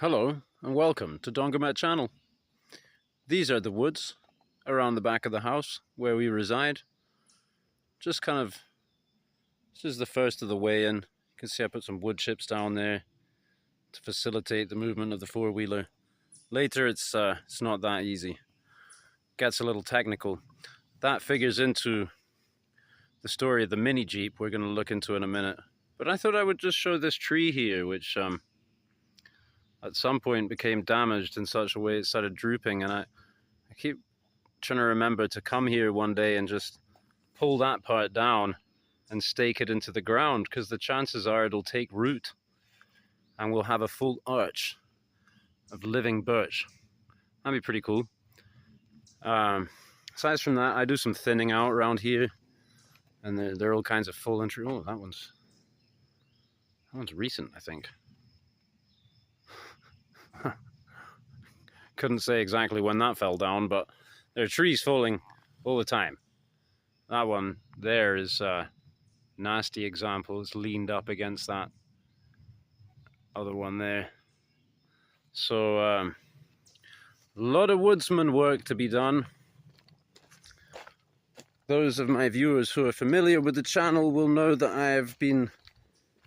Hello and welcome to Dongamet channel. These are the woods around the back of the house where we reside. This is the first of the way in. You can see I put some wood chips down there to facilitate the movement of the four-wheeler. Later it's not that easy. Gets a little technical. That figures into the story of the mini Jeep we're going to look into in a minute. But I thought I would just show this tree here, which at some point became damaged in such a way it started drooping, and I keep trying to remember to come here one day and just pull that part down and stake it into the ground, because the chances are it'll take root and we'll have a full arch of living birch. That'd be pretty cool. Aside from that, I do some thinning out around here, and there are all kinds of full entry. Oh, that one's recent, I think. Couldn't say exactly when that fell down, but there are trees falling all the time. That one there is a nasty example. It's leaned up against that other one there. So a lot of woodsman work to be done. Those of my viewers who are familiar with the channel will know that I've been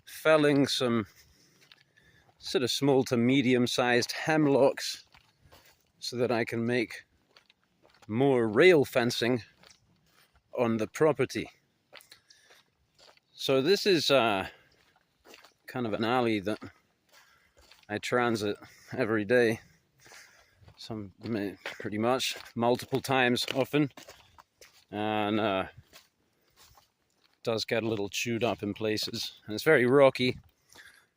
felling some sort of small to medium-sized hemlocks so that I can make more rail fencing on the property. So this is kind of an alley that I transit every day, pretty much multiple times often, and does get a little chewed up in places, and it's very rocky,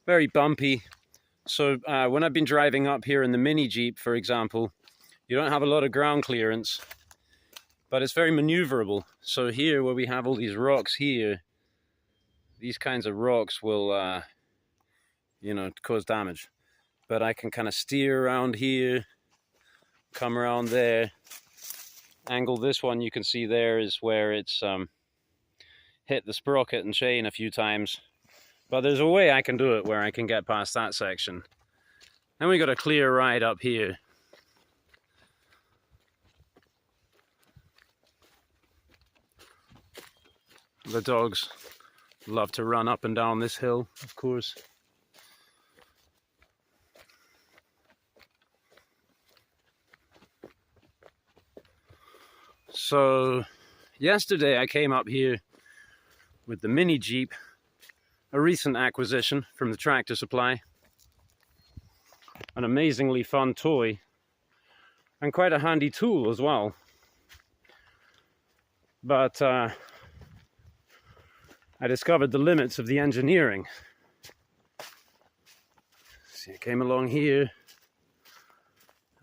very bumpy. So when I've been driving up here in the mini Jeep, for example, you don't have a lot of ground clearance, but it's very maneuverable. So here, where we have all these rocks here, these kinds of rocks will, cause damage. But I can kind of steer around here, come around there. Angle this one you can see there is where it's hit the sprocket and chain a few times. But there's a way I can do it where I can get past that section. Then we got a clear ride up here. The dogs love to run up and down this hill, of course. So yesterday I came up here with the mini Jeep, a recent acquisition from the Tractor Supply. An amazingly fun toy and quite a handy tool as well. But I discovered the limits of the engineering. See, I came along here,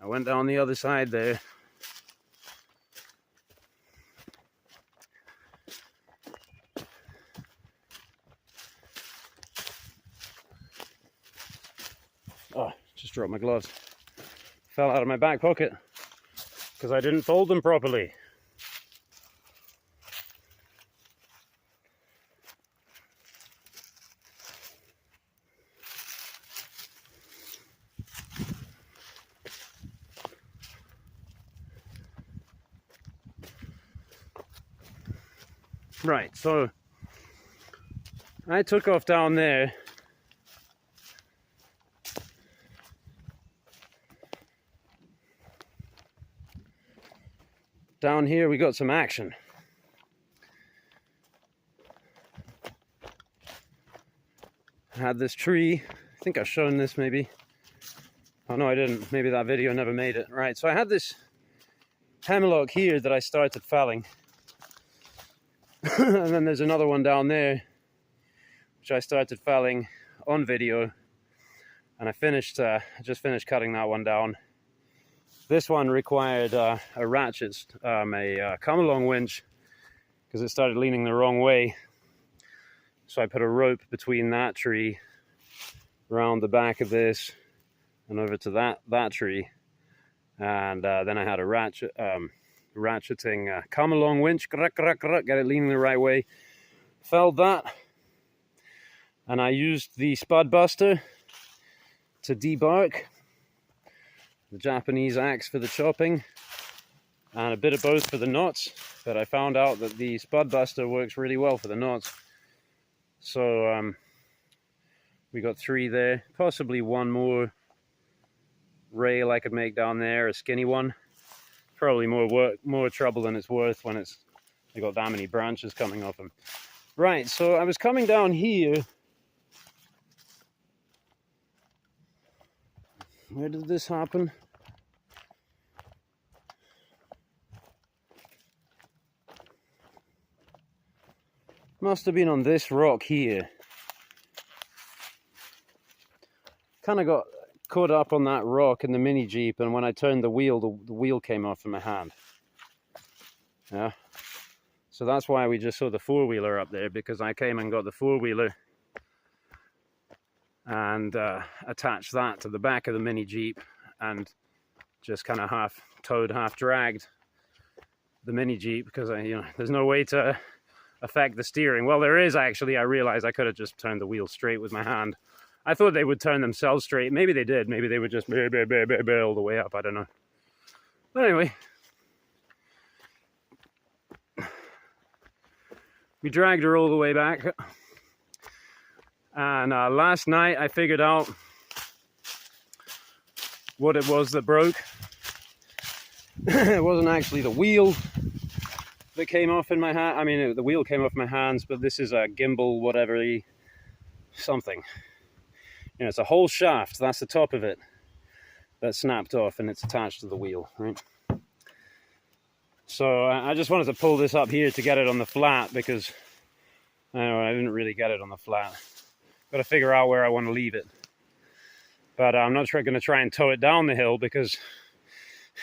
I went down the other side there. Oh, just dropped my gloves. Fell out of my back pocket because I didn't fold them properly. Right, so I took off down there. Down here we got some action. I had this tree, I think I've shown this maybe. Oh no, I didn't, maybe that video never made it. Right, so I had this hemlock here that I started felling. And then there's another one down there which I started felling on video, and I just finished cutting that one down. This one required a ratchet, a come-along winch, because it started leaning the wrong way. So I put a rope between that tree, around the back of this, and over to that tree, and then I had a ratcheting come-along winch, get it leaning the right way. Felled that, and I used the Spudbuster to debark the Japanese axe for the chopping, and a bit of both for the knots, but I found out that the Spudbuster works really well for the knots. So we got 3 there, possibly one more rail I could make down there, a skinny one. Probably more trouble than it's worth when they got that many branches coming off them. Right, so I was coming down here. Where did this happen? Must have been on this rock here. Kind of got caught up on that rock in the mini Jeep, and when I turned the wheel, the wheel came off in my hand. Yeah. So that's why we just saw the four-wheeler up there, because I came and got the four-wheeler and attached that to the back of the mini Jeep and just kind of half towed, half dragged the mini Jeep, because there's no way to affect the steering. Well, there is actually. I realized I could have just turned the wheel straight with my hand. I thought they would turn themselves straight. Maybe they did. Maybe they would just all the way up. I don't know. But anyway, we dragged her all the way back. And last night I figured out what it was that broke. It wasn't actually the wheel that came off in my hand. I mean, the wheel came off my hands, but this is a gimbal, whatever, something. It's a whole shaft. That's the top of it that snapped off, and it's attached to the wheel, right? So I just wanted to pull this up here to get it on the flat, because I didn't really get it on the flat. Got to figure out where I want to leave it. But I'm not going to try and tow it down the hill, because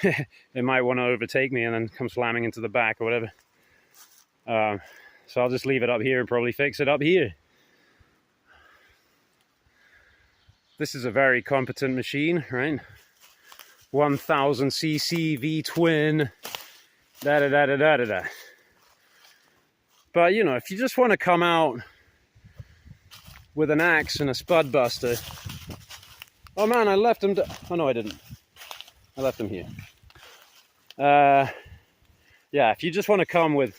it might want to overtake me and then come slamming into the back or whatever. So I'll just leave it up here and probably fix it up here. This is a very competent machine, right? 1000cc V-twin, da-da-da-da-da-da-da. But, if you just want to come out with an axe and a Spudbuster... Oh man, I left them... Oh no, I didn't. I left them here. Yeah, if you just want to come with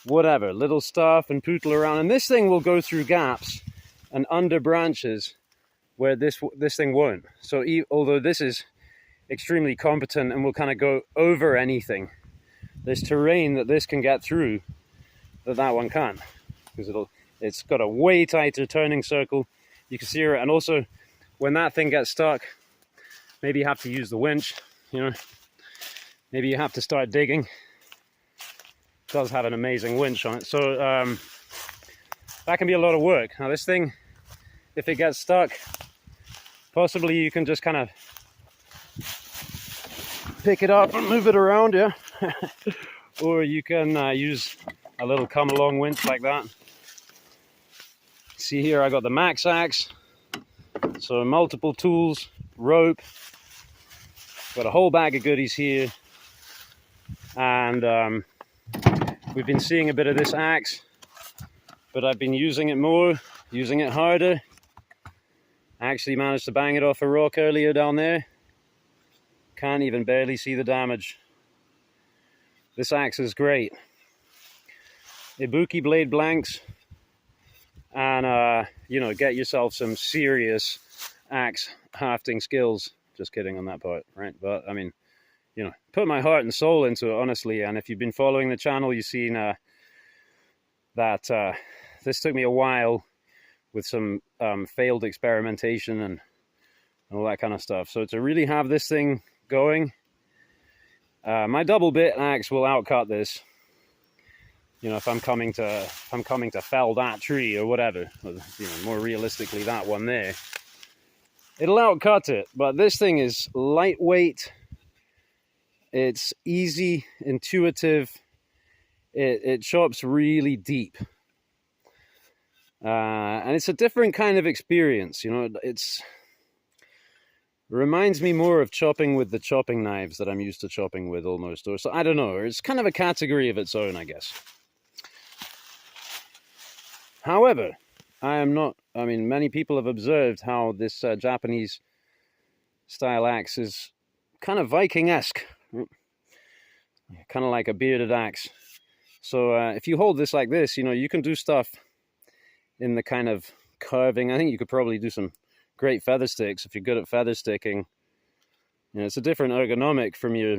whatever, little stuff and pootle around, and this thing will go through gaps and under branches where this thing won't. So although this is extremely competent and will kind of go over anything, there's terrain that this can get through that one can't, because it's got a way tighter turning circle. You can see it, and also when that thing gets stuck, maybe you have to use the winch, maybe you have to start digging. It does have an amazing winch on it, so that can be a lot of work. Now this thing, if it gets stuck, possibly you can just kind of pick it up and move it around, yeah. Or you can use a little come-along winch like that. See here, I got the max axe, so multiple tools, rope, got a whole bag of goodies here, and we've been seeing a bit of this axe, but I've been using it more, using it harder. I actually managed to bang it off a rock earlier down there. Can't even barely see the damage. This axe is great. Ibuki blade blanks, and get yourself some serious axe hafting skills. Just kidding on that part, right? But I mean, put my heart and soul into it, honestly. And if you've been following the channel, you've seen that this took me a while with some failed experimentation and all that kind of stuff. So to really have this thing going, my double bit axe will outcut this. If I'm coming to fell that tree or whatever, more realistically that one there, it'll outcut it. But this thing is lightweight. It's easy, intuitive. It chops really deep. And it's a different kind of experience, it reminds me more of chopping with the chopping knives that I'm used to chopping with almost, or so, I don't know, it's kind of a category of its own, I guess. However, many people have observed how this Japanese style axe is kind of Viking-esque, kind of like a bearded axe. So if you hold this like this, you know, you can do stuff in the kind of curving. I think you could probably do some great feather sticks if you're good at feather sticking. You know, it's a different ergonomic from your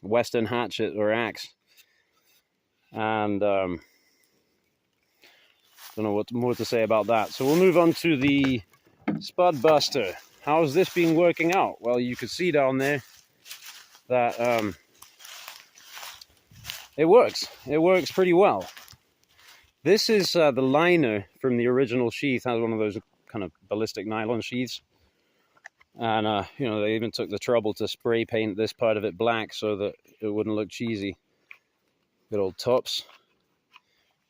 Western hatchet or axe. And don't know what more to say about that. So we'll move on to the Spudbuster. How's this been working out? Well, you could see down there that it works. It works pretty well. This is the liner from the original sheath. Has one of those kind of ballistic nylon sheaths. And, you know, they even took the trouble to spray paint this part of it black so that it wouldn't look cheesy. Good old tops.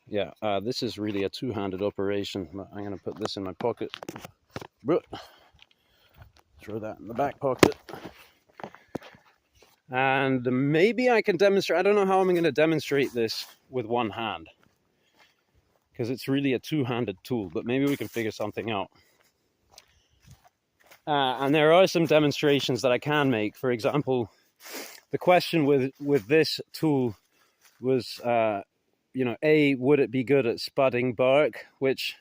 Yeah, this is really a two-handed operation. I'm going to put this in my pocket. Throw that in the back pocket. And maybe I can demonstrate. I don't know how I'm going to demonstrate this with one hand, because it's really a two-handed tool, but maybe we can figure something out. And there are some demonstrations that I can make. For example, the question with this tool was, you know, would it be good at spudding bark? Which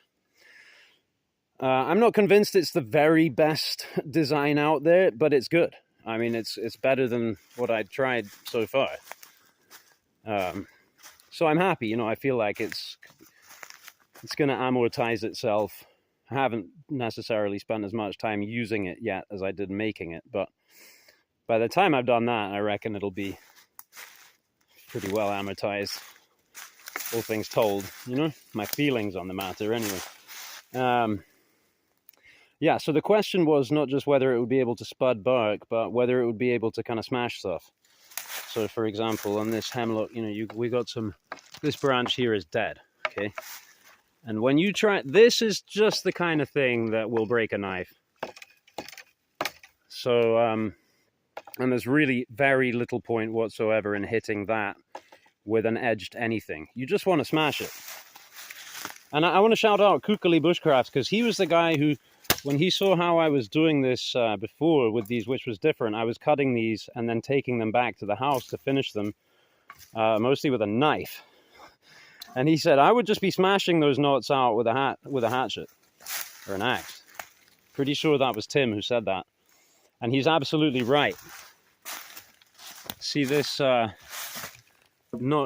I'm not convinced it's the very best design out there, but it's good. I mean, it's better than what I'd tried so far. So I'm happy. You know, I feel like it's going to amortize itself. I haven't necessarily spent as much time using it yet as I did making it, but by the time I've done that, I reckon it'll be pretty well amortized, all things told, you know, my feelings on the matter anyway. Yeah, so the question was not just whether it would be able to spud bark, but whether it would be able to kind of smash stuff. So for example, on this hemlock, you know, we got this branch here is dead, okay? And when you try, this is just the kind of thing that will break a knife. So, and there's really very little point whatsoever in hitting that with an edged anything. You just want to smash it. And I want to shout out Kukali Bushcrafts, because he was the guy who, when he saw how I was doing this before with these, which was different, I was cutting these and then taking them back to the house to finish them, mostly with a knife. And he said, I would just be smashing those knots out with a hatchet or an axe. Pretty sure that was Tim who said that. And he's absolutely right. See this knot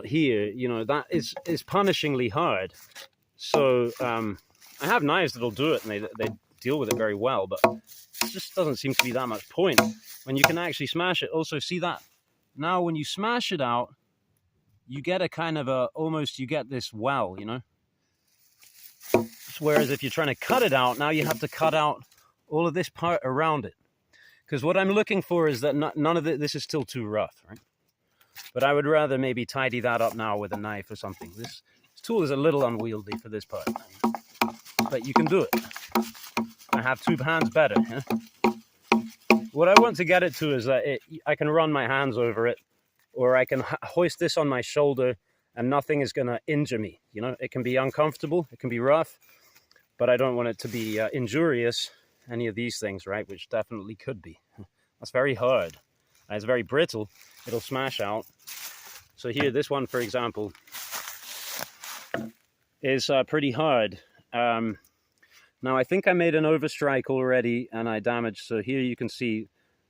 here, you know, that is punishingly hard. So I have knives that'll do it, and they deal with it very well, but it just doesn't seem to be that much point when you can actually smash it. Also, see that? Now when you smash it out, you get a kind of almost you get this well, you know? Whereas if you're trying to cut it out, now you have to cut out all of this part around it. Because what I'm looking for is that none of this is still too rough, right? But I would rather maybe tidy that up now with a knife or something. This tool is a little unwieldy for this part, but you can do it. I have two hands better. Yeah? What I want to get it to is that I can run my hands over it, or I can hoist this on my shoulder and nothing is going to injure me. You know, it can be uncomfortable, it can be rough, but I don't want it to be injurious, any of these things, right? Which definitely could be. That's very hard. It's very brittle. It'll smash out. So here, this one, for example, is pretty hard. Now, I think I made an overstrike already and I damaged. So here you can see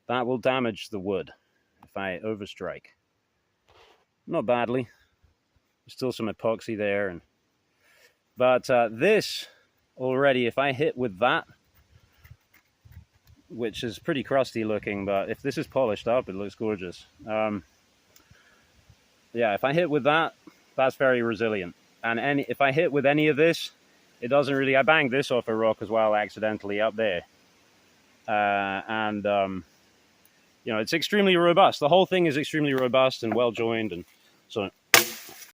that will damage the wood if I overstrike. Not badly. There's still some epoxy there. But this already, if I hit with that, which is pretty crusty looking, but if this is polished up, it looks gorgeous. Yeah, if I hit with that, that's very resilient. And if I hit with any of this, it doesn't really... I banged this off a rock as well, accidentally, up there. You know, it's extremely robust. The whole thing is extremely robust and well-joined. And so